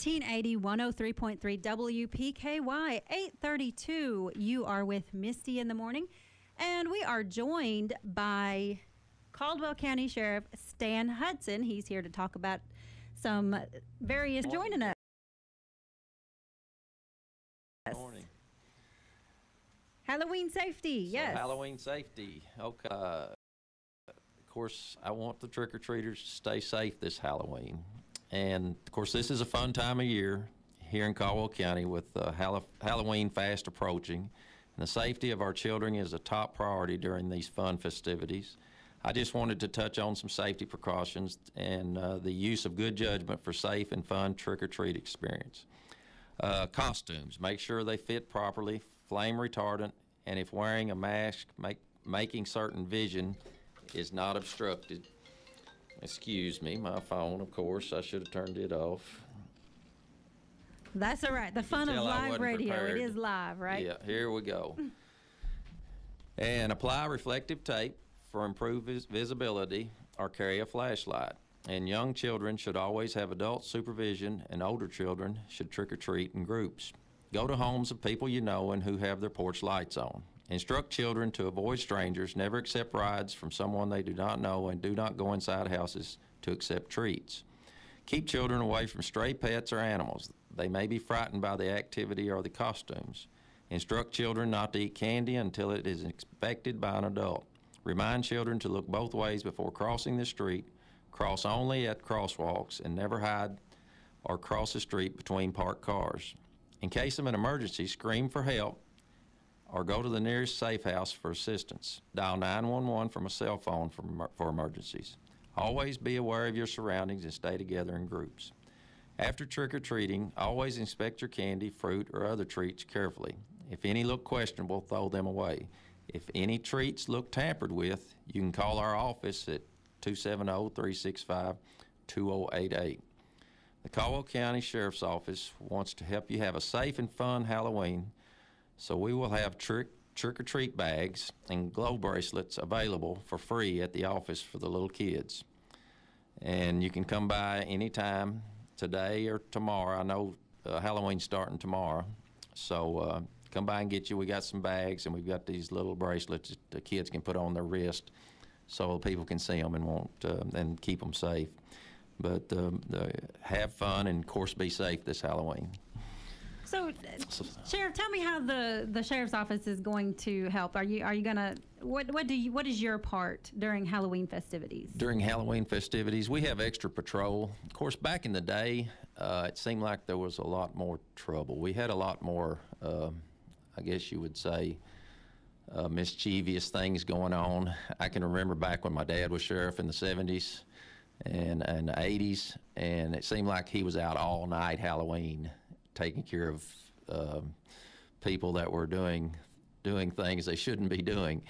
1380 103.3 WPKY 832. You are with Misty in the morning, and we are joined by Caldwell County Sheriff Stan Hudson. He's here to talk about some various joining us. Morning. Halloween safety, yes. Halloween safety. Okay. Of course, I want the trick-or-treaters to stay safe this Halloween. And, of course, this is a fun time of year here in Caldwell County with Halloween fast approaching. And the safety of our children is a top priority during these fun festivities. I just wanted to touch on some safety precautions and the use of good judgment for safe and fun trick-or-treat experience. Costumes, make sure they fit properly, flame retardant, and if wearing a mask, making certain vision is not obstructed. Excuse me, my phone, of course, I should have turned it off. That's all right. The fun of live radio. Prepared. It is live, right? Yeah, here we go. And apply reflective tape for improved visibility or carry a flashlight. And young children should always have adult supervision, and older children should trick-or-treat in groups. Go to homes of people you know and who have their porch lights on. Instruct children to avoid strangers, never accept rides from someone they do not know, and do not go inside houses to accept treats. Keep children away from stray pets or animals. They may be frightened by the activity or the costumes. Instruct children not to eat candy until it is expected by an adult. Remind children to look both ways before crossing the street. Cross only at crosswalks and never hide or cross the street between parked cars. In case of an emergency, scream for help or go to the nearest safe house for assistance. Dial 911 from a cell phone for emergencies. Always be aware of your surroundings and stay together in groups. After trick-or-treating, always inspect your candy, fruit, or other treats carefully. If any look questionable, throw them away. If any treats look tampered with, you can call our office at 270-365-2088. The Caldwell County Sheriff's Office wants to help you have a safe and fun Halloween, so we will have trick-or-treat bags and glow bracelets available for free at the office for the little kids. And you can come by anytime, today or tomorrow. I know Halloween's starting tomorrow, so come by and get you. We got some bags, and we've got these little bracelets that the kids can put on their wrist so people can see them and keep them safe. But have fun and, of course, be safe this Halloween. So, Sheriff, tell me how the Sheriff's Office is going to help. Are you gonna what is your part during Halloween festivities? During Halloween festivities, we have extra patrol. Of course, back in the day, it seemed like there was a lot more trouble. We had a lot more, I guess you would say, mischievous things going on. I can remember back when my dad was sheriff in the 70s and the 80s, and it seemed like he was out all night Halloween taking care of people that were doing things they shouldn't be doing.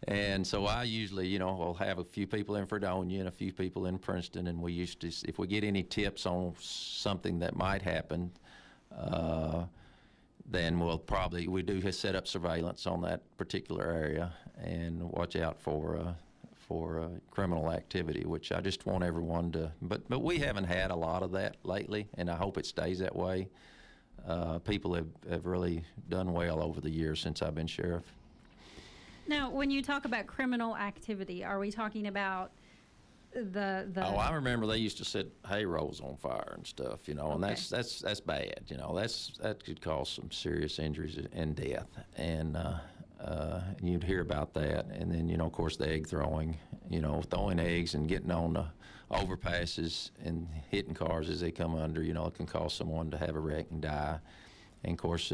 And so I usually, will have a few people in Fredonia and a few people in Princeton, and we used to, if we get any tips on something that might happen, then we do set up surveillance on that particular area and watch out for criminal activity, which I just want everyone to, but we haven't had a lot of that lately, and I hope it stays that way. People have really done well over the years since I've been sheriff. Now, when you talk about criminal activity, are we talking about the Oh, I remember they used to set hay rolls on fire and stuff, and Okay. that's bad. That could cause some serious injuries and death. And you'd hear about that. And then, of course, the egg throwing, throwing eggs and getting on the overpasses and hitting cars as they come under, it can cause someone to have a wreck and die. And, of course,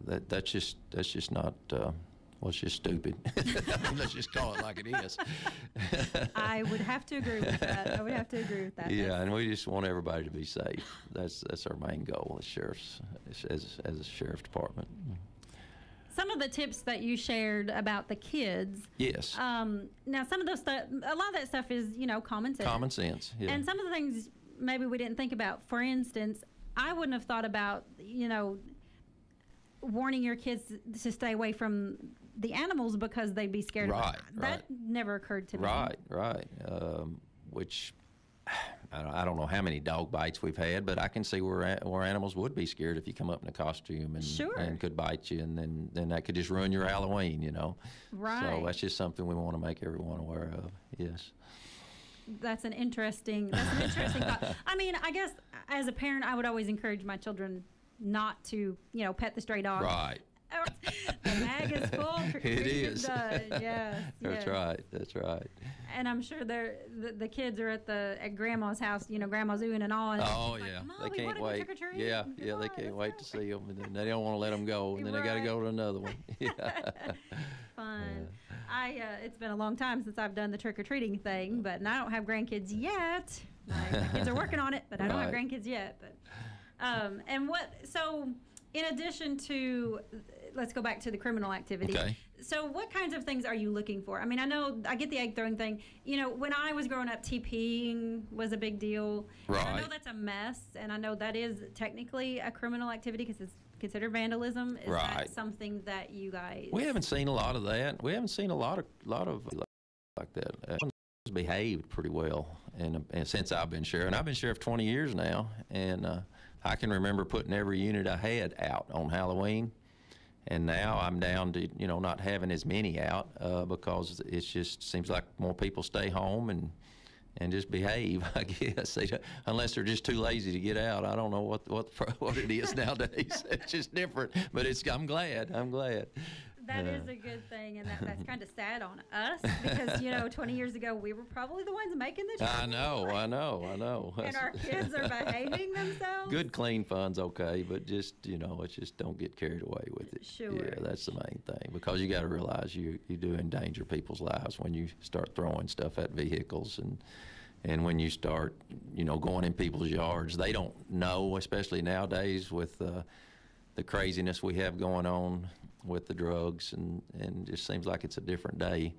that's just not, it's just stupid. Let's just call it like it is. I would have to agree with that. Yeah, and we just want everybody to be safe. That's our main goal as sheriffs, as a sheriff's department. Some of the tips that you shared about the kids. Yes. Now, some of those stuff, a lot of that stuff is, common sense. Common sense, yeah. And some of the things maybe we didn't think about. For instance, I wouldn't have thought about, warning your kids to stay away from the animals because they'd be scared of them. That never occurred to me. Right. Which I don't know how many dog bites we've had, but I can see where animals would be scared if you come up in a costume and could bite you, and then that could just ruin your Halloween, you know. Right. So that's just something we want to make everyone aware of. Yes. That's an interesting thought. I mean, I guess as a parent, I would always encourage my children not to, pet the stray dog. Right. The bag is full. It is. Yes. That's right. That's right. And I'm sure the kids are at Grandma's house, Grandma's oohing and all. And oh, yeah. They can't wait. Yeah, they can't wait to see them. And then they don't want to let them go. And then they got to go to another one. Yeah. Fun. It's been a long time since I've done the trick-or-treating thing, but I don't have grandkids yet. My kids are working on it, but I don't have grandkids yet. But so in addition to, let's go back to the criminal activity. Okay. So what kinds of things are you looking for? I mean, I know I get the egg throwing thing. When I was growing up, TPing was a big deal. Right. And I know that's a mess, and I know that is technically a criminal activity because it's considered vandalism. Is that something that you guys? We haven't seen a lot of that. We haven't seen a lot of like that. It's behaved pretty well, and since I've been sheriff, and I've been sheriff 20 years now, and I can remember putting every unit I had out on Halloween. And now I'm down to, not having as many out because it just seems like more people stay home and just behave, I guess. Unless they're just too lazy to get out. I don't know what it is nowadays. It's just different. But I'm glad. That is a good thing, and that's kind of sad on us because, 20 years ago, we were probably the ones making the choice. I know. And our kids are behaving themselves. Good, clean fun's okay, but just, it's just don't get carried away with it. Sure. Yeah, that's the main thing, because you got to realize you do endanger people's lives when you start throwing stuff at vehicles and when you start, going in people's yards. They don't know, especially nowadays with the craziness we have going on with the drugs, and it just seems like it's a different day.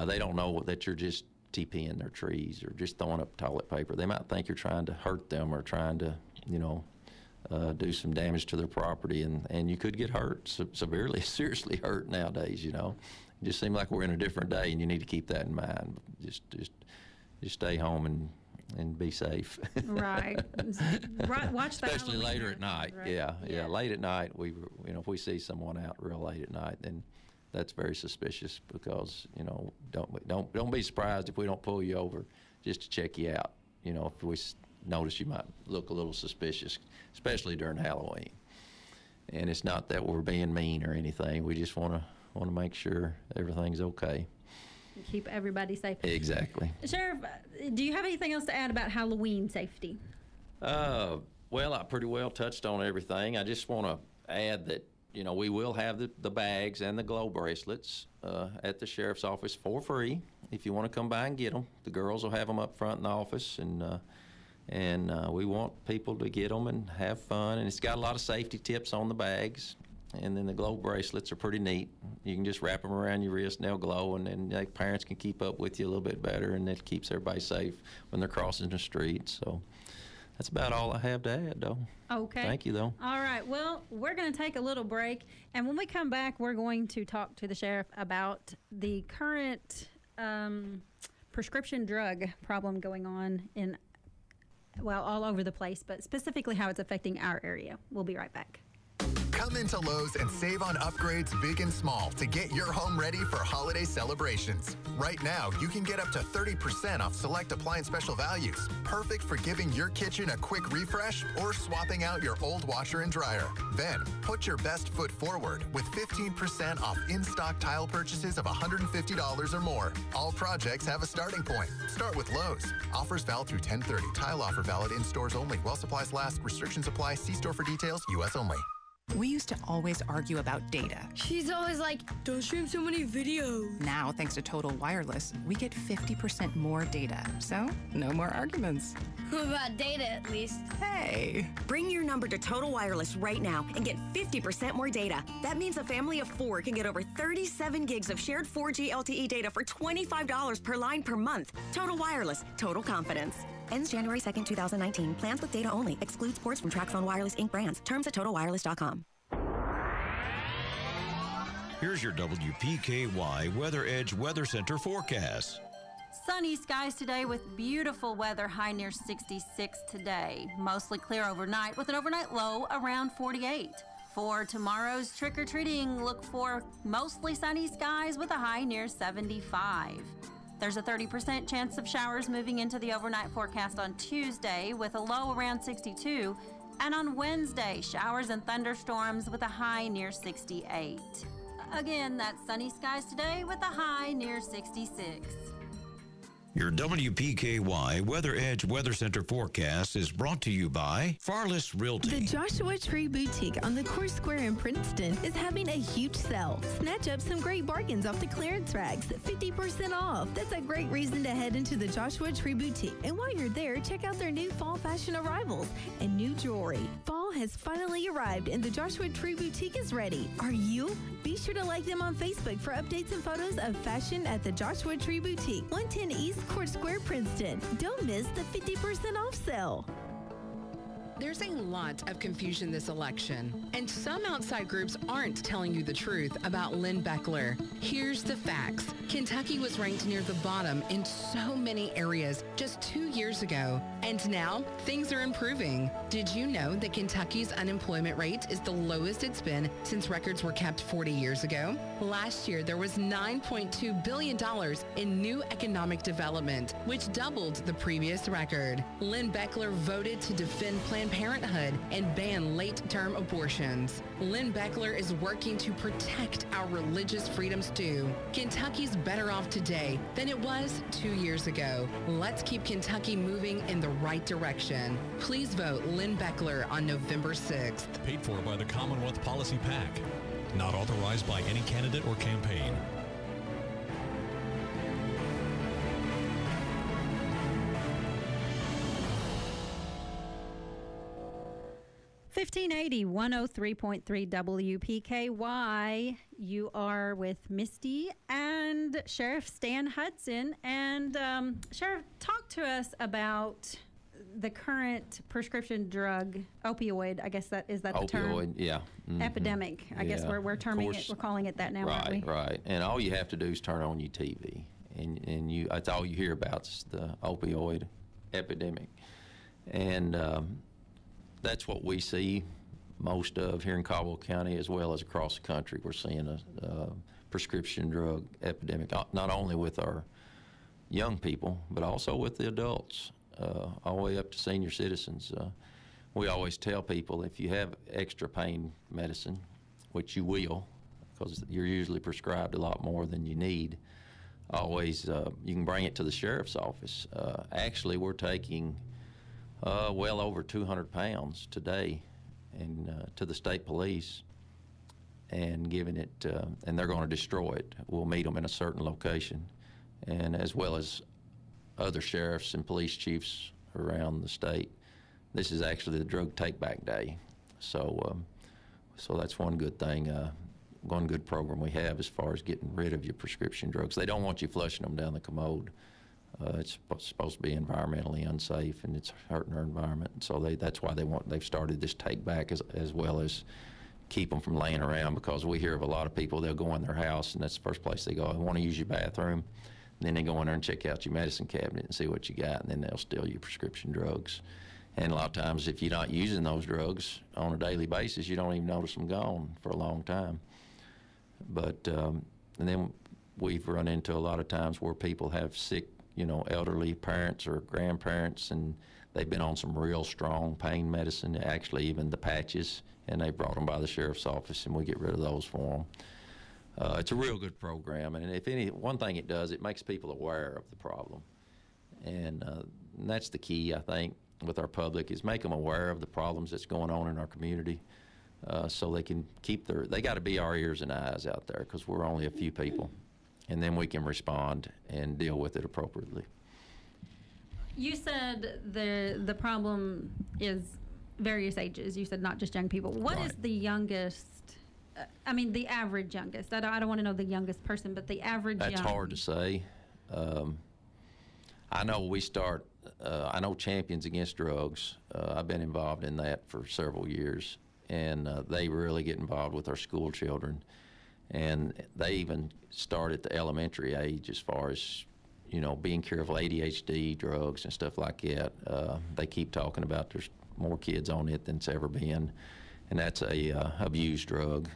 They don't know that you're just TPing their trees or just throwing up toilet paper. They might think you're trying to hurt them or trying to, do some damage to their property, and you could get hurt, seriously hurt nowadays, It just seems like we're in a different day, and you need to keep that in mind. Just stay home and be safe. Right. Watch that. Especially later at night. Right. Yeah. Late at night, if we see someone out real late at night, then that's very suspicious because, don't be surprised if we don't pull you over just to check you out. If we notice you might look a little suspicious, especially during Halloween. And it's not that we're being mean or anything. We just want to make sure everything's okay. Keep everybody safe. Exactly. Sheriff, do you have anything else to add about Halloween safety? Well, I pretty well touched on everything. I just want to add that, we will have the bags and the glow bracelets at the sheriff's office for free if you want to come by and get them. The girls will have them up front in the office, and we want people to get them and have fun. And it's got a lot of safety tips on the bags. And then the glow bracelets are pretty neat. You can just wrap them around your wrist and they'll glow, and then parents can keep up with you a little bit better, and it keeps everybody safe when they're crossing the street. So that's about all I have to add, though. Okay. Thank you, though. All right. Well, we're going to take a little break, and when we come back, we're going to talk to the sheriff about the current prescription drug problem going on all over the place, but specifically how it's affecting our area. We'll be right back. Come into Lowe's and save on upgrades big and small to get your home ready for holiday celebrations. Right now, you can get up to 30% off select appliance special values. Perfect for giving your kitchen a quick refresh or swapping out your old washer and dryer. Then, put your best foot forward with 15% off in-stock tile purchases of $150 or more. All projects have a starting point. Start with Lowe's. Offers valid through 10/30. Tile offer valid in stores only. While supplies last. Restrictions apply. See store for details. U.S. only. We used to always argue about data. She's always like, don't stream so many videos. Now, thanks to Total Wireless, we get 50% more data. So, no more arguments. About data, at least. Hey. Bring your number to Total Wireless right now and get 50% more data. That means a family of 4 can get over 37 gigs of shared 4G LTE data for $25 per line per month. Total Wireless. Total confidence. Ends January 2nd, 2019. Plans with data only. Excludes ports from TracFone Wireless Inc. brands. Terms at TotalWireless.com. Here's your WPKY Weather Edge Weather Center forecast. Sunny skies today with beautiful weather, high near 66 today. Mostly clear overnight with an overnight low around 48. For tomorrow's trick-or-treating, look for mostly sunny skies with a high near 75. There's a 30% chance of showers moving into the overnight forecast on Tuesday with a low around 62. And on Wednesday, showers and thunderstorms with a high near 68. Again, that's sunny skies today with a high near 66. Your WPKY Weather Edge Weather Center forecast is brought to you by Farless Realty. The Joshua Tree Boutique on the Core Square in Princeton is having a huge sale. Snatch up some great bargains off the clearance racks, 50% off. That's a great reason to head into the Joshua Tree Boutique. And while you're there, check out their new fall fashion arrivals and new jewelry. Fall has finally arrived and the Joshua Tree Boutique is ready. Are you? Be sure to like them on Facebook for updates and photos of fashion at the Joshua Tree Boutique, 110 East Court Square, Princeton. Don't miss the 50% off sale. There's a lot of confusion this election, and some outside groups aren't telling you the truth about Lynn Beckler. Here's the facts. Kentucky was ranked near the bottom in so many areas just 2 years ago, and now things are improving. Did you know that Kentucky's unemployment rate is the lowest it's been since records were kept 40 years ago? Last year, there was $9.2 billion in new economic development, which doubled the previous record. Lynn Beckler voted to defend Planned Parenthood and ban late-term abortions. Lynn Beckler is working to protect our religious freedoms too. Kentucky's better off today than it was 2 years ago. Let's keep Kentucky moving in the right direction. Please vote Lynn Beckler on November 6th. Paid for by the Commonwealth Policy PAC. Not authorized by any candidate or campaign. $1580 103.3 WPKY. You are with Misty and Sheriff Stan Hudson. And Sheriff, talk to us about the current prescription drug opioid. I guess that is that the term? Opioid, yeah. Mm-hmm. Epidemic. I guess we're terming it. We're calling it that now, aren't we? Right. And all you have to do is turn on your TV, and you that's all you hear about is the opioid epidemic, and that's what we see most of here in Caldwell County as well as across the country. We're seeing a prescription drug epidemic, not only with our young people, but also with the adults, all the way up to senior citizens. We always tell people if you have extra pain medicine, which you will, because you're usually prescribed a lot more than you need, always you can bring it to the sheriff's office. Actually, we're taking well over 200 pounds today and to the state police and giving it, and they're going to destroy it. We'll meet them in a certain location, and as well as other sheriffs and police chiefs around the state. This is actually the drug take-back day. So that's one good thing, one good program we have as far as getting rid of your prescription drugs. They don't want you flushing them down the commode. It's supposed to be environmentally unsafe, and it's hurting our environment. So that's why they've started this take back as well as keep them from laying around, because we hear of a lot of people, they'll go in their house and that's the first place they go. I want to use your bathroom. And then they go in there and check out your medicine cabinet and see what you got, and then they'll steal your prescription drugs. And a lot of times if you're not using those drugs on a daily basis, you don't even notice them gone for a long time. But and then we've run into a lot of times where people have sick, elderly parents or grandparents, and they've been on some real strong pain medicine, actually even the patches, and they brought them by the sheriff's office, and we get rid of those for them. It's a real good program, and one thing it does, it makes people aware of the problem, and that's the key, I think, with our public, is make them aware of the problems that's going on in our community, so they can they got to be our ears and eyes out there, because we're only a few people. And then we can respond and deal with it appropriately. You said the problem is various ages. You said not just young people. What is the youngest, the average youngest? I don't want to know the youngest person, but the average That's hard to say. I know I know Champions Against Drugs. I've been involved in that for several years, and they really get involved with our school children. And they even start at the elementary age as far as, being careful, ADHD, drugs, and stuff like that. They keep talking about there's more kids on it than's ever been, and that's a abused drug.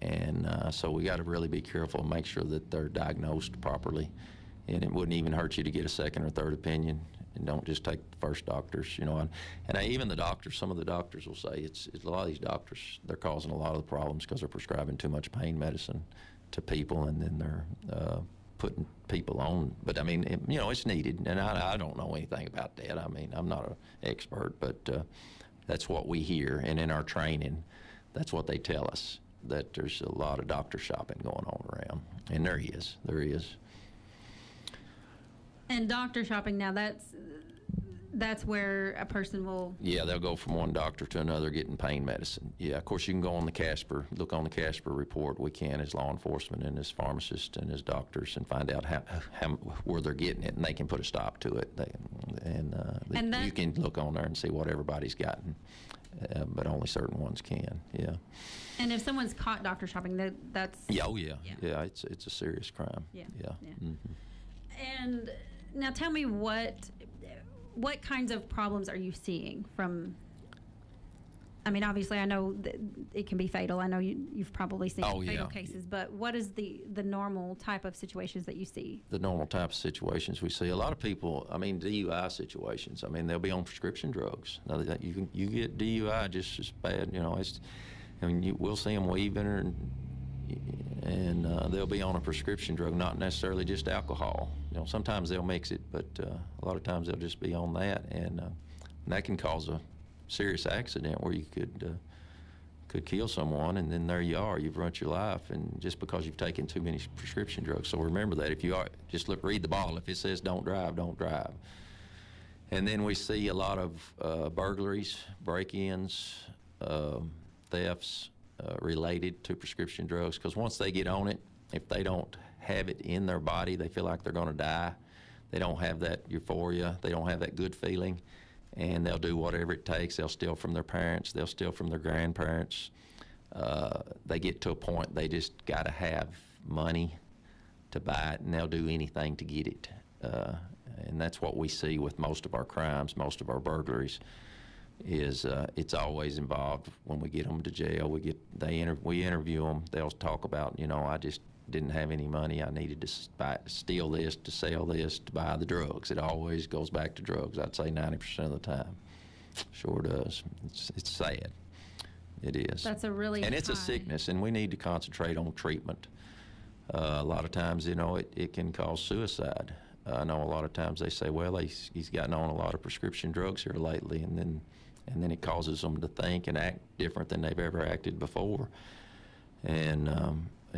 And so we got to really be careful and make sure that they're diagnosed properly. And it wouldn't even hurt you to get a second or third opinion, and don't just take the first doctors, And even the doctors, some of the doctors will say it's a lot of these doctors, they're causing a lot of the problems because they're prescribing too much pain medicine to people, and then they're putting people on. But I mean, it's needed, and I don't know anything about that. I mean, I'm not an expert, but that's what we hear, and in our training, that's what they tell us, that there's a lot of doctor shopping going on around, and there is. And doctor shopping, now that's where a person will... Yeah, they'll go from one doctor to another getting pain medicine. Yeah, of course, you can go on the Casper, look on the Casper report. We can, as law enforcement and as pharmacists and as doctors, and find out where they're getting it, and they can put a stop to it. You can look on there and see what everybody's gotten, but only certain ones can, yeah. And if someone's caught doctor shopping, that's... Yeah, yeah, it's a serious crime. Yeah. Mm-hmm. And now tell me what kinds of problems are you seeing from... I mean, obviously, I know that it can be fatal. I know you've probably seen fatal cases, but what is the normal type of situations that you see? The normal type of situations we see, a lot of people, I mean, DUI situations. I mean, they'll be on prescription drugs. Now, you get DUI just as bad, we'll see them weaving, and they'll be on a prescription drug, not necessarily just alcohol. Sometimes they'll mix it, but a lot of times they'll just be on that, and that can cause a serious accident where you could kill someone, and then there you are, you've ruined your life, and just because you've taken too many prescription drugs. So remember that. If you are, just read the bottle. If it says don't drive, don't drive. And then we see a lot of burglaries, break-ins, thefts related to prescription drugs, because once they get on it, if they don't have it in their body, they feel like they're going to die. They don't have that euphoria. They don't have that good feeling, and they'll do whatever it takes. They'll steal from their parents. They'll steal from their grandparents. They get to a point they just got to have money to buy it, and they'll do anything to get it. And that's what we see with most of our crimes, most of our burglaries. Is it's always involved when we get them to jail. We interview them. They'll talk about, I just didn't have any money. I needed to steal this, to sell this, to buy the drugs. It always goes back to drugs. I'd say 90% of the time. Sure does. It's sad. It is. That's a really and it's a sickness, and we need to concentrate on treatment. A lot of times, it can cause suicide. I know a lot of times they say, well, he's gotten on a lot of prescription drugs here lately, and then it causes them to think and act different than they've ever acted before. And I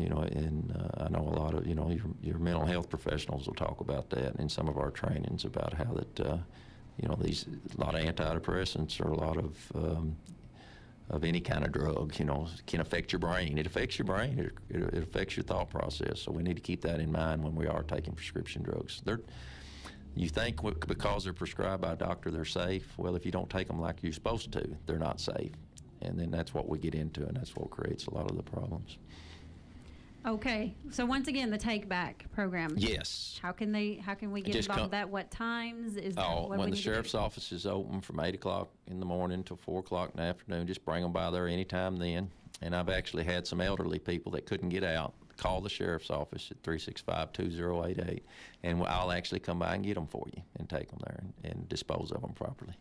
know a lot of your mental health professionals will talk about that in some of our trainings about how that a lot of antidepressants or a lot of any kind of drug can affect your brain. It affects your brain. It affects your thought process. So we need to keep that in mind when we are taking prescription drugs. You think because they're prescribed by a doctor they're safe. Well, if you don't take them like you're supposed to, they're not safe. And then that's what we get into, and that's what creates a lot of the problems. Okay, so once again, the Take Back program. Yes. How can we get involved with that? What times is that? When the sheriff's office is open from 8 o'clock in the morning till 4 o'clock in the afternoon, just bring them by there anytime then. And I've actually had some elderly people that couldn't get out call the sheriff's office at 365-2088, and I'll actually come by and get them for you and take them there and dispose of them properly.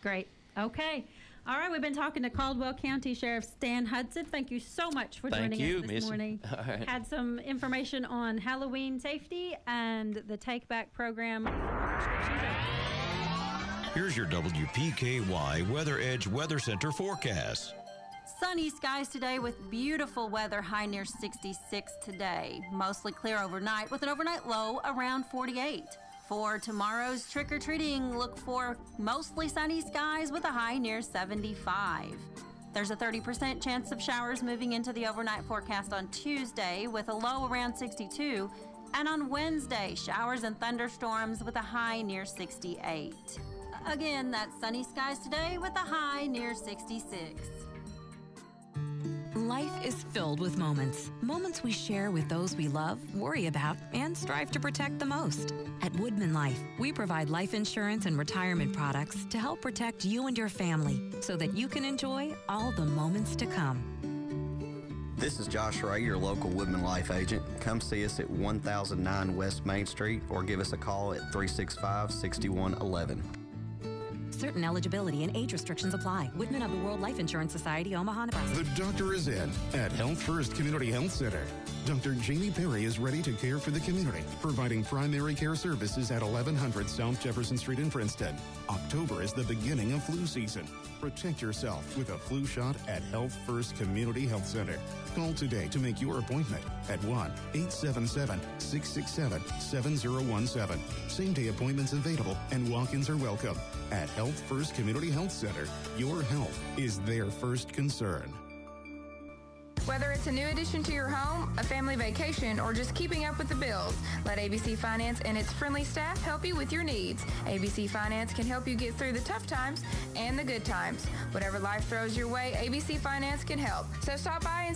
Great. Okay. All right, we've been talking to Caldwell County Sheriff Stan Hudson. Thank you so much for joining us this morning. Right. Had some information on Halloween safety and the Take Back program. Here's your WPKY Weather Edge Weather Center forecast. Sunny skies today with beautiful weather, high near 66 today. Mostly clear overnight with an overnight low around 48. For tomorrow's trick-or-treating, look for mostly sunny skies with a high near 75. There's a 30% chance of showers moving into the overnight forecast on Tuesday with a low around 62. And on Wednesday, showers and thunderstorms with a high near 68. Again, that's sunny skies today with a high near 66. Life is filled with moments. Moments we share with those we love, worry about, and strive to protect the most. At Woodman Life, we provide life insurance and retirement products to help protect you and your family so that you can enjoy all the moments to come. This is Josh Ray, your local Woodman Life agent. Come see us at 1009 West Main Street or give us a call at 365-6111. Certain eligibility and age restrictions apply. Woodman of the World Life Insurance Society, Omaha, Nebraska. The doctor is in at Health First Community Health Center. Dr. Jamie Perry is ready to care for the community, providing primary care services at 1100 South Jefferson Street in Princeton. October is the beginning of flu season. Protect yourself with a flu shot at Health First Community Health Center. Call today to make your appointment at 1-877-667-7017. Same-day appointments available and walk-ins are welcome. At Health First Community Health Center, your health is their first concern. Whether it's a new addition to your home, a family vacation, or just keeping up with the bills, let ABC Finance and its friendly staff help you with your needs. ABC Finance can help you get through the tough times and the good times. Whatever life throws your way, ABC Finance can help. So stop by and see